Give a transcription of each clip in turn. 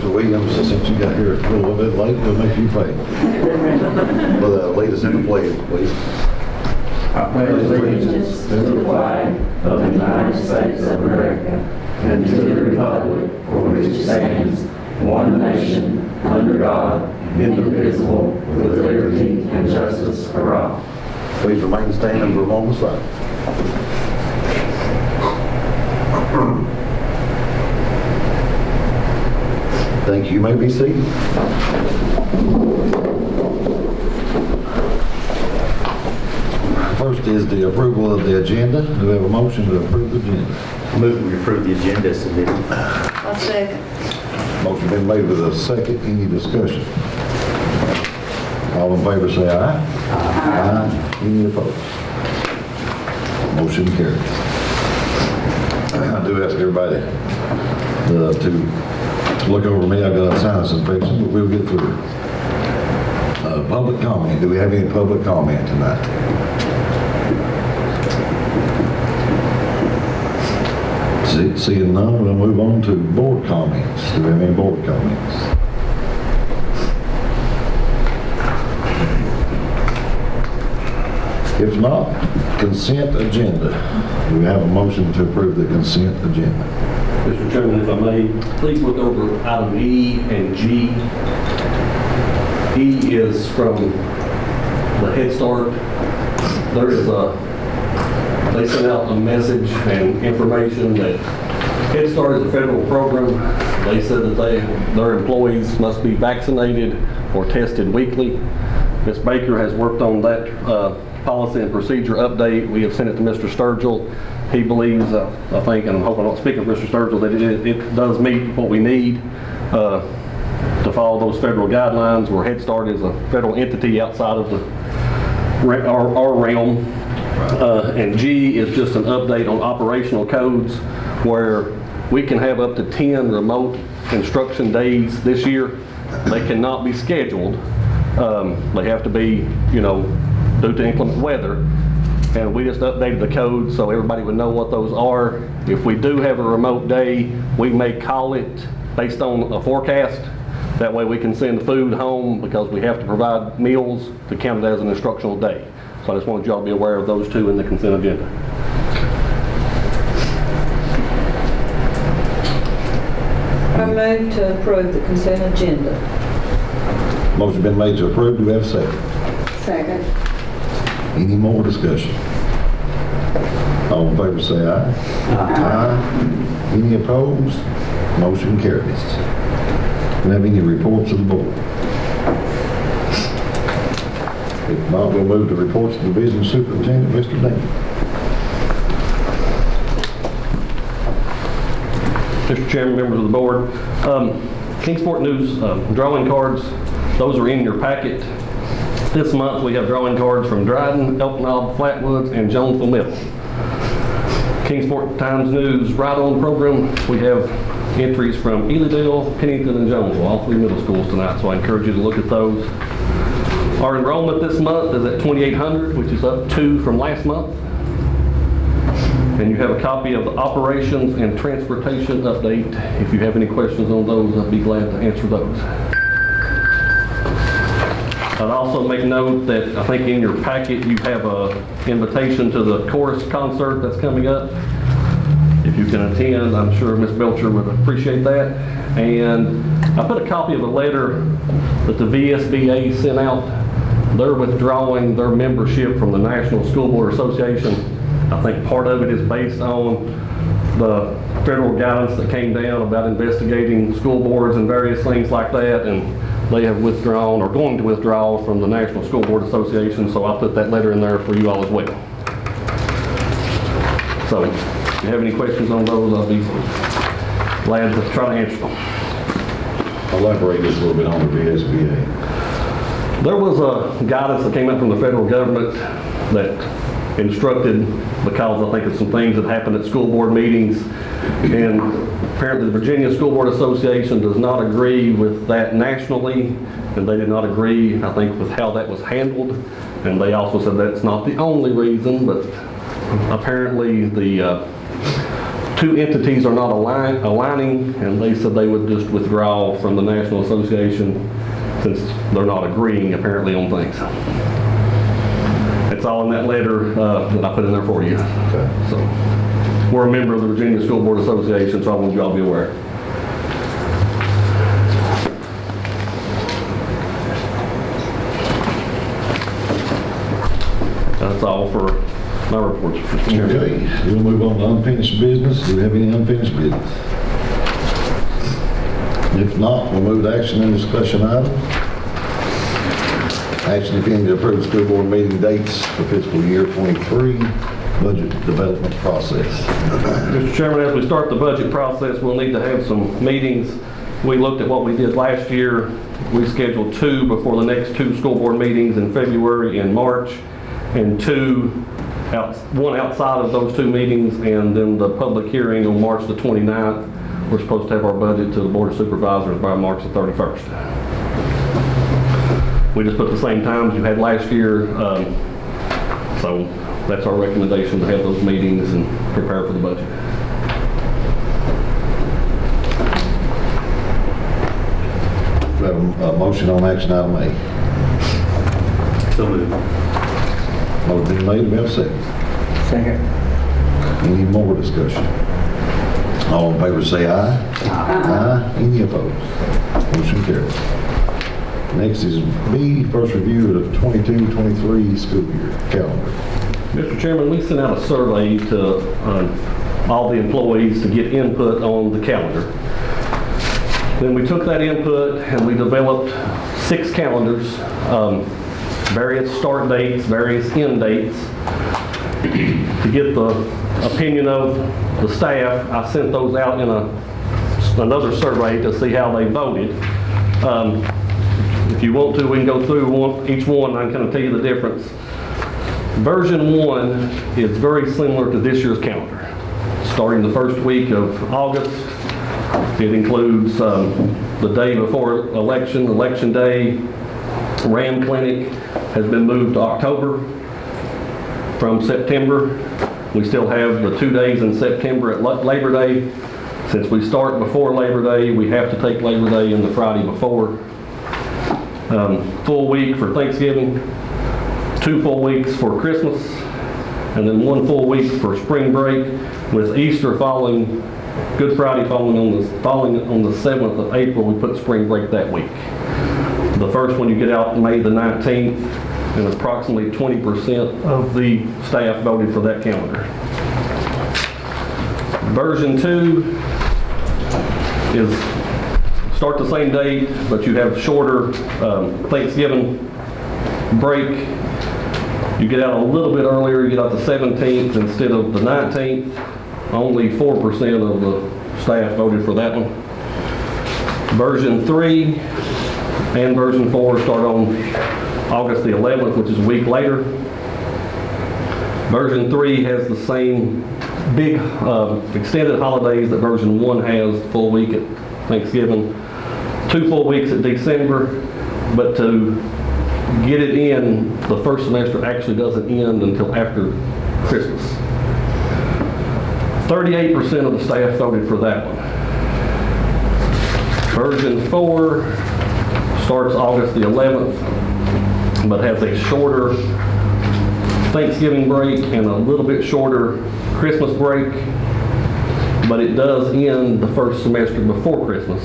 Mr. Williams, since you got here a little bit late, we'll make you pay. Well, lead us in the pledge, please. I pledge allegiance to the flag of the United States of America and to the republic for which it stands, one nation, under God, indivisible, with liberty and justice for all. Please remain standing for a moment of silence. Thank you. You may be seated. First is the approval of the agenda. Do we have a motion to approve the agenda? I move we approve the agenda as submitted. I'll second. Motion been made with a second. Any discussion? All in favor say aye. Aye. Any opposed? Motion carries. I do ask everybody to look over me. I've got a sinus infection, but we'll get through it. Public comment. Do we have any public comment tonight? Seeing none, we'll move on to board comments. Do we have any board comments? If not, consent agenda. Do we have a motion to approve the consent agenda? Mr. Chairman, if I may, please look over item E and G. E is from the Head Start. They sent out a message and information that Head Start is a federal program. They said that their employees must be vaccinated or tested weekly. Ms. Baker has worked on that policy and procedure update. We have sent it to Mr. Sturgill. He believes, I think, and I'm hoping I'm not speaking for Mr. Sturgill, that it does meet what we need to follow those federal guidelines, where Head Start is a federal entity outside of our realm. And G is just an update on operational codes, where we can have up to 10 remote instruction days this year. They cannot be scheduled. They have to be, due to inclement weather. And we just updated the code so everybody would know what those are. If we do have a remote day, we may call it based on a forecast. That way we can send food home, because we have to provide meals to count it as an instructional day. So I just wanted y'all to be aware of those two in the consent agenda. I move to approve the consent agenda. Motion been made to approve. Do we have a second? Second. Any more discussion? All in favor say aye. Aye. Any opposed? Motion carries. Do we have any reports of the board? If not, we'll move to reports of the business superintendent, Mr. Dane. Mr. Chairman, members of the board, Kingsport News drawing cards, those are in your packet. This month we have drawing cards from Dryden, Elk Knob, Flatwoods, and Jonesville Middle. Kingsport Times News Ride-On program, we have entries from Elydale, Pennington, and Jonesville, all three middle schools tonight, so I encourage you to look at those. Our enrollment this month is at 2,800, which is up 2 from last month. And you have a copy of the operations and transportation update. If you have any questions on those, I'd be glad to answer those. I'd also make note that I think in your packet you have an invitation to the chorus concert that's coming up. If you can attend, I'm sure Ms. Belcher would appreciate that. And I put a copy of a letter that the VSBA sent out. They're withdrawing their membership from the National School Board Association. I think part of it is based on the federal guidance that came down about investigating school boards and various things like that, and they have withdrawn or going to withdraw from the National School Board Association, so I'll put that letter in there for you all as well. So if you have any questions on those, I'll be glad to try to answer them. Elaborate just a little bit on the VSBA. There was a guidance that came out from the federal government that instructed, because I think of some things that happened at school board meetings, and apparently the Virginia School Board Association does not agree with that nationally, and they did not agree, I think, with how that was handled. And they also said that's not the only reason, but apparently the two entities are not aligning, and they said they would just withdraw from the National Association since they're not agreeing apparently on things. It's all in that letter that I put in there for you. Okay. So we're a member of the Virginia School Board Association, so I want you all to be aware. That's all for my reports, Mr. Chairman. Okay, we'll move on to unfinished business. Do we have any unfinished business? If not, we'll move to action and discussion items. Action, if any, to approve school board meeting dates for fiscal year 23, budget development process. Mr. Chairman, as we start the budget process, we'll need to have some meetings. We looked at what we did last year. We scheduled 2 before the next 2 school board meetings in February and March, and 1 outside of those 2 meetings, and then the public hearing on March the 29th. We're supposed to have our budget to the Board of Supervisors by March the 31st. We just put the same times you had last year, so that's our recommendation, to have those meetings and prepare for the budget. We have a motion on action item A. So moved. Motion been made, we have a second. Second. Any more discussion? All in favor say aye. Aye. Any opposed? Motion carries. Next is B, first review of the 22-23 school year calendar. Mr. Chairman, we sent out a survey to all the employees to get input on the calendar. Then we took that input and we developed 6 calendars, various start dates, various end dates. To get the opinion of the staff, I sent those out in another survey to see how they voted. If you want to, we can go through each one and I can kind of tell you the difference. Version 1 is very similar to this year's calendar. Starting the first week of August, it includes the day before election day. RAM clinic has been moved to October from September. We still have the 2 days in September at Labor Day. Since we start before Labor Day, we have to take Labor Day in the Friday before. Full week for Thanksgiving, 2 full weeks for Christmas, and then 1 full week for spring break, with Easter following, Good Friday following on the 7th of April. We put spring break that week. The first one you get out May the 19th, and approximately 20% of the staff voted for that calendar. Version 2 is start the same date, but you have shorter Thanksgiving break. You get out a little bit earlier, you get out the 17th instead of the 19th. Only 4% of the staff voted for that one. Version 3 and version 4 start on August the 11th, which is a week later. Version 3 has the same big extended holidays that version 1 has, full week at Thanksgiving, 2 full weeks at December, but to get it in, the first semester actually doesn't end until after Christmas. 38% of the staff voted for that one. Version 4 starts August the 11th, but has a shorter Thanksgiving break and a little bit shorter Christmas break, but it does end the first semester before Christmas.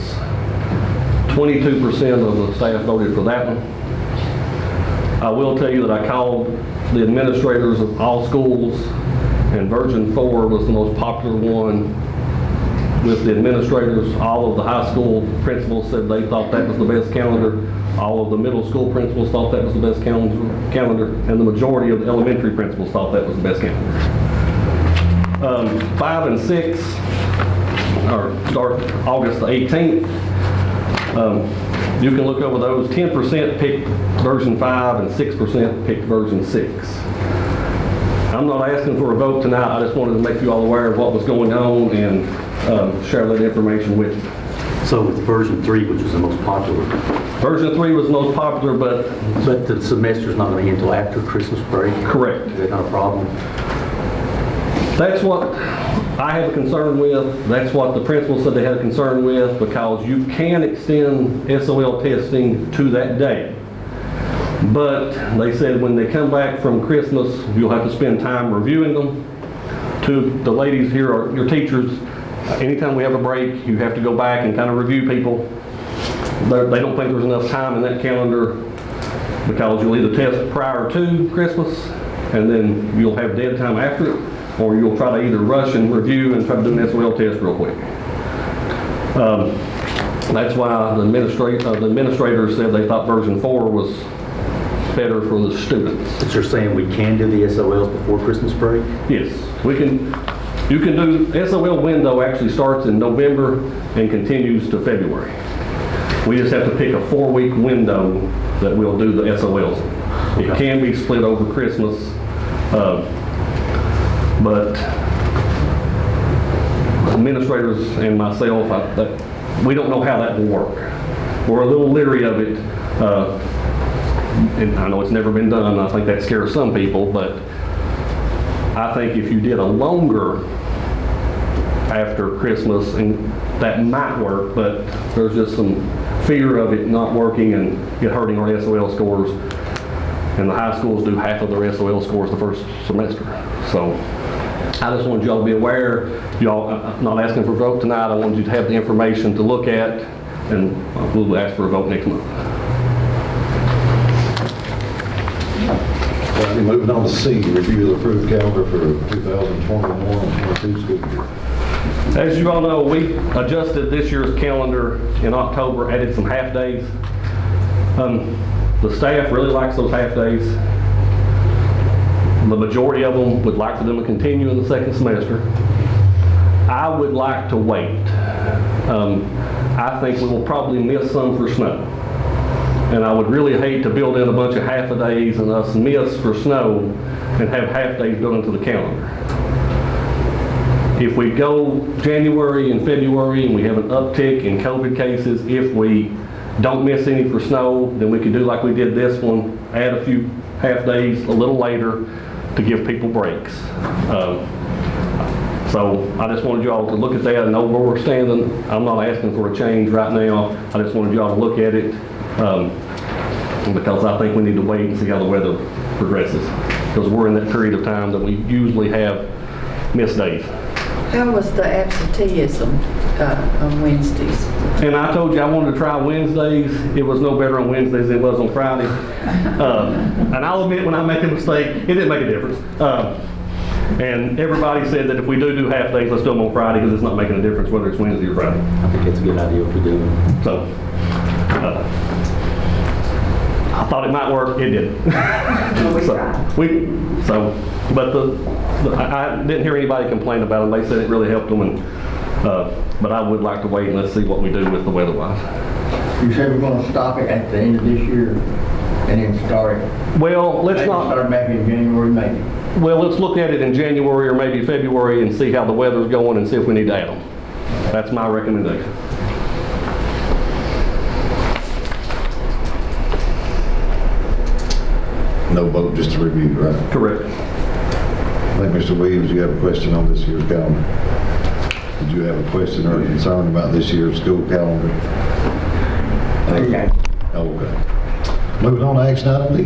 22% of the staff voted for that one. I will tell you that I called the administrators of all schools, and version 4 was the most popular one with the administrators. All of the high school principals said they thought that was the best calendar. All of the middle school principals thought that was the best calendar, and the majority of the elementary principals thought that was the best calendar. 5 and 6 start August the 18th. You can look over those. 10% picked version 5 and 6% picked version 6. I'm not asking for a vote tonight. I just wanted to make you all aware of what was going on and share that information with you. So with version 3, which was the most popular, Version 3 was the most popular, but the semester's not going to end until after Christmas break? correct. Is that not a problem? That's what I have a concern with. That's what the principal said they had a concern with, because you can extend SOL testing to that day. But they said when they come back from Christmas, you'll have to spend time reviewing them. To the ladies here, or your teachers, anytime we have a break, you have to go back and kind of review people. They don't think there's enough time in that calendar, because you'll either test prior to Christmas and then you'll have dead time after it, or you'll try to either rush and review and try to do an SOL test real quick. That's why the administrators said they thought version 4 was better for the students. But you're saying we can do the SOLs before Christmas break? Yes, we can. You can do, SOL window actually starts in November and continues to February. We just have to pick a 4-week window that we'll do the SOLs. It can be split over Christmas, but administrators and myself, we don't know how that will work. We're a little leery of it. And I know it's never been done. I think that scares some people, but I think if you did a longer after Christmas, and that might work, but there's just some fear of it not working and it hurting our SOL scores. And the high schools do half of their SOL scores the first semester. So I just wanted y'all to be aware. Y'all, I'm not asking for a vote tonight. I wanted you to have the information to look at, and we'll ask for a vote next month. Moving on to C, review the approved calendar for 2021-22 school year. As you all know, we adjusted this year's calendar in October, added some half days. The staff really likes those half days. The majority of them would like for them to continue in the second semester. I would like to wait. I think we will probably miss some for snow. And I would really hate to build in a bunch of half-a-days and us miss for snow and have half-days built into the calendar. If we go January and February and we have an uptick in COVID cases, if we don't miss any for snow, then we can do like we did this one, add a few half-days a little later to give people breaks. So I just wanted you all to look at that and know where we're standing. I'm not asking for a change right now. I just wanted you all to look at it. Because I think we need to wait and see how the weather progresses, because we're in that period of time that we usually have missed days. How was the absenteeism on Wednesdays? And I told you I wanted to try Wednesdays. It was no better on Wednesdays than it was on Friday. And I'll admit, when I make a mistake, it didn't make a difference. And everybody said that if we do half days, let's do them on Friday, because it's not making a difference whether it's Wednesday or Friday. I think it's a good idea if we do. So, I thought it might work, it didn't. I didn't hear anybody complain about them. They said it really helped them, and but I would like to wait and let's see what we do with the weather-wise. You said we're gonna stop it at the end of this year and then start it? Well, let's not. Start back in January, maybe. Well, let's look at it in January or maybe February and see how the weather's going and see if we need to add them. That's my recommendation. No vote, just a review, right? Correct. I think, Mr. Williams, you have a question on this year's calendar. Did you have a question or a concern about this year's school calendar? Okay. Okay. Moving on to action item D.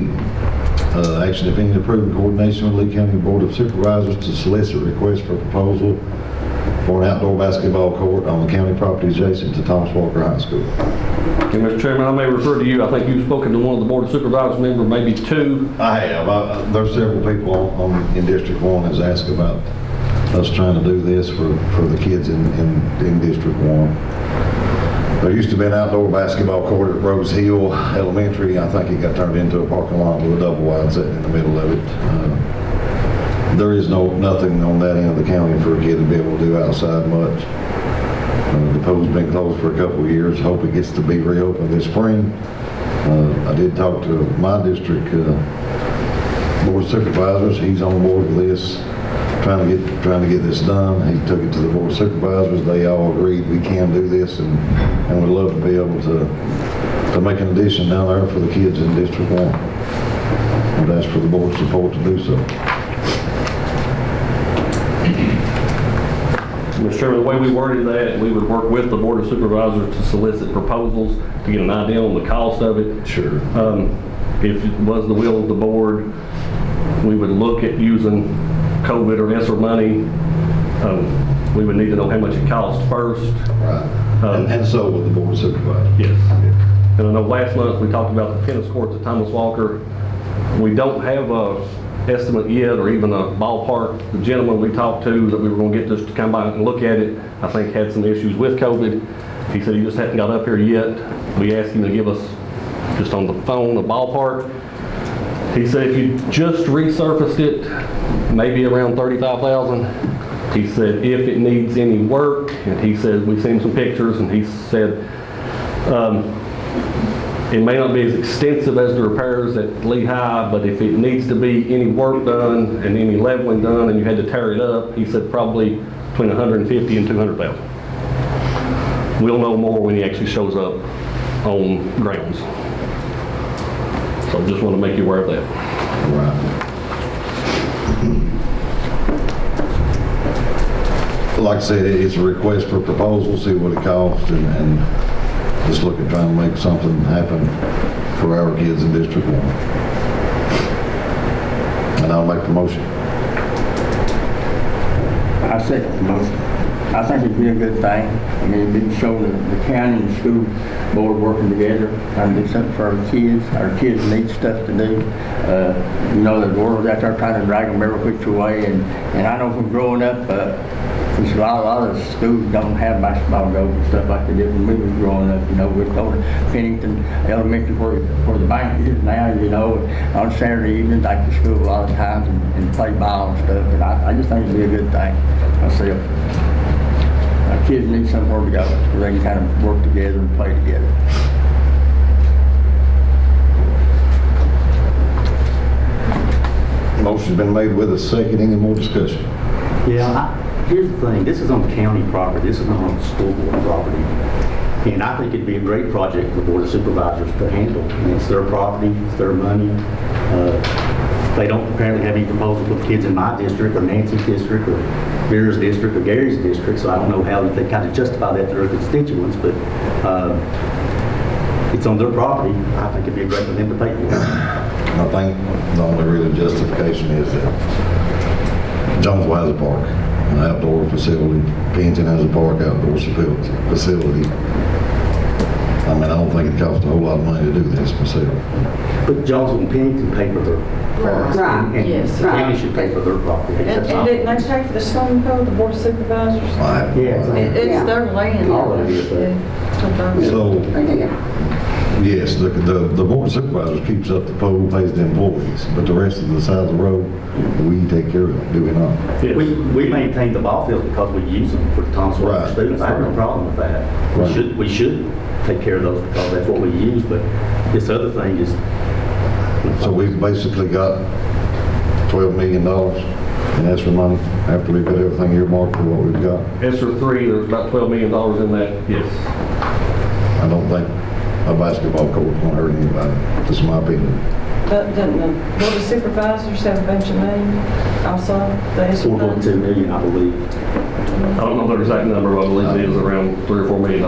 Action, if any, to approve in coordination with Lee County Board of Supervisors to solicit requests for proposal for an outdoor basketball court on the county property adjacent to Thomas Walker High School. Okay, Mr. Chairman, I may refer to you. I think you've spoken to one of the Board of Supervisors members, maybe two. I have. There's several people in District 1 has asked about us trying to do this for the kids in District 1. There used to be an outdoor basketball court at Rose Hill Elementary. I think it got turned into a parking lot with a double wide sitting in the middle of it. There is nothing on that end of the county for a kid to be able to do outside much. The pool's been closed for a couple of years. Hope it gets to be reopened this spring. I did talk to my district board of supervisors. He's on board with this, trying to get this done. He took it to the board of supervisors. They all agreed we can do this, and would love to be able to make an addition down there for the kids in District 1. I'd ask for the board's support to do so. Mr. Chairman, the way we worded that, we would work with the Board of Supervisors to solicit proposals to get an idea on the cost of it. Sure. If it was the will of the board, we would look at using COVID or ESSER money. We would need to know how much it costs first. Right. And so with the board of supervisors. Yes. And I know last month we talked about the tennis courts at Thomas Walker. We don't have a estimate yet or even a ballpark. The gentleman we talked to that we were going to get this to come by and look at it, I think had some issues with COVID. He said he just hadn't got up here yet. We asked him to give us, just on the phone, a ballpark. He said if you just resurfaced it, maybe around $35,000. He said if it needs any work, and he said we've seen some pictures, and he said it may not be as extensive as the repairs at Lehigh, but if it needs to be any work done and any leveling done and you had to tear it up, he said probably between $150,000 and $200,000. We'll know more when he actually shows up on grounds. So just want to make you aware of that. Right. Like I said, it's a request for proposal, see what it costs, and just look at trying to make something happen for our kids in District 1. And I'll make the motion. I second the motion. I think it'd be a good thing. I mean, it'd show the county and the school board working together, trying to do something for our kids. Our kids need stuff to do. You know, the world's out there trying to drag them every which way. And I know from growing up, a lot of schools don't have basketball goals and stuff like they did when we was growing up. You know, we'd go to Pennington Elementary where the bank is now, you know, on Saturday evenings, take to school a lot of times and play ball and stuff. And I just think it'd be a good thing myself. Our kids need somewhere to go where they can kind of work together and play together. Motion's been made with a second. Any more discussion? Yeah, here's the thing. This is on county property. This is not on school board property. And I think it'd be a great project for the Board of Supervisors to handle. I mean, it's their property, it's their money. They don't apparently have any proposals for kids in my district or Nancy's district or Vera's district or Gary's district, so I don't know how they kind of justify that to their constituents, but it's on their property. I think it'd be great for them to pay for it. I think the only real justification is that Jonesville has a park, an outdoor facility. Pennington has a park, outdoor facility. I mean, I don't think it costs a whole lot of money to do this myself. But Jonesville and Pennington pay for their parks, Right, and yes, the county should pay for their property. And didn't they pay for the swimming pool, the board of supervisors? Yeah. It's their land. All of it is there. Yeah. So, They did. yes, the board of supervisors keeps up the poll, pays the employees, but the rest of the side of the road, we take care of it, do we not? Yes. We maintain the ball fields because we use them for the Thomas Walker Right. students. I have no problem with that. Right. We should take care of those because that's what we use, but this other thing is... So we've basically got $12 million in ESSER money after we've got everything earmarked for what we've got. ESSER 3, there's about $12 million in that, yes. I don't think a basketball court is going to hurt anybody. That's my opinion. But the board of supervisors have a bunch of money also, the ESSER funds? 4.2 million, I believe. I don't know the exact number, but I believe it is around $3 or $4 million.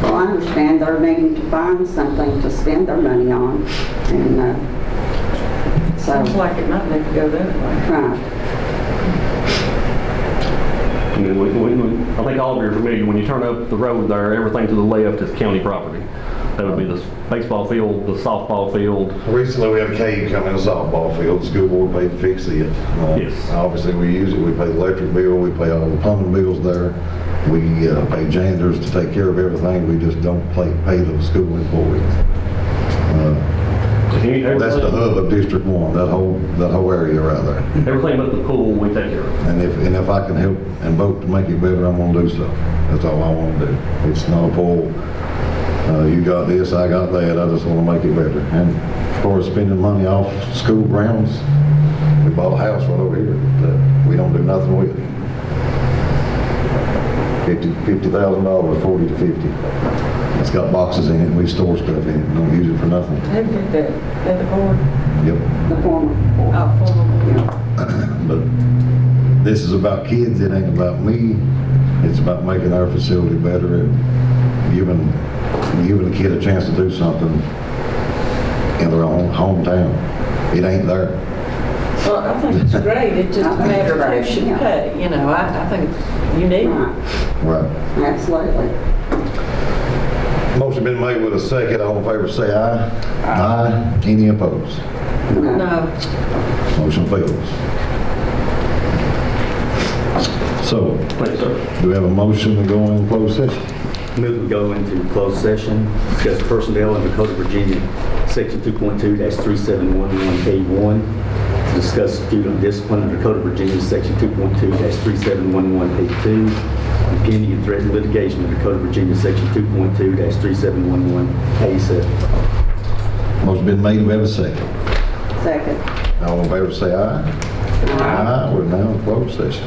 Well, I understand they're needing to find something to spend their money on, and so, Seems like it might need to go that way. right. I mean, I think all of you are familiar, when you turn up the road there, everything to the left is county property. That would be the baseball field, the softball field. Recently, we had a cave come in the softball field. The school board paid to fix it. Yes. Obviously, we use it. We pay the electric bill. We pay all the plumbing bills there. We pay janitors to take care of everything. We just don't pay the school employees. That's the hub of District 1, that whole area right there. Everything but the pool, we take care of. And if I can help and vote to make it better, I'm gonna do so. That's all I want to do. It's not a poll. You got this, I got that. I just want to make it better. And as far as spending money off school grounds, we bought a house right over here that we don't do nothing with. $50,000, 40 to 50. It's got boxes in it, and we store stuff in it. Don't use it for nothing. Who did that? At the board? Yep. The former. Oh, former. But This is about kids, it ain't about me. It's about making our facility better and giving a kid a chance to do something in their own hometown. It ain't there. Well, I think it's great, it's just a matter of who should pay, you know, I think it's unique. Right, Right. absolutely. Motion been made with a second. All in favor say aye. Aye. Any opposed? No. Motion fails. So, Thank you, sir. do we have a motion to go in closed session? Move to go into closed session, discuss personnel under Code of Virginia, Section 2.2-3711A1, to discuss student discipline under Code of Virginia, Section 2.2-3711A2, and pending and threatened litigation under Code of Virginia, Section 2.2-3711A7. Motion been made. Do we have a second? Second. All in favor say aye. Aye. We're now in closed session.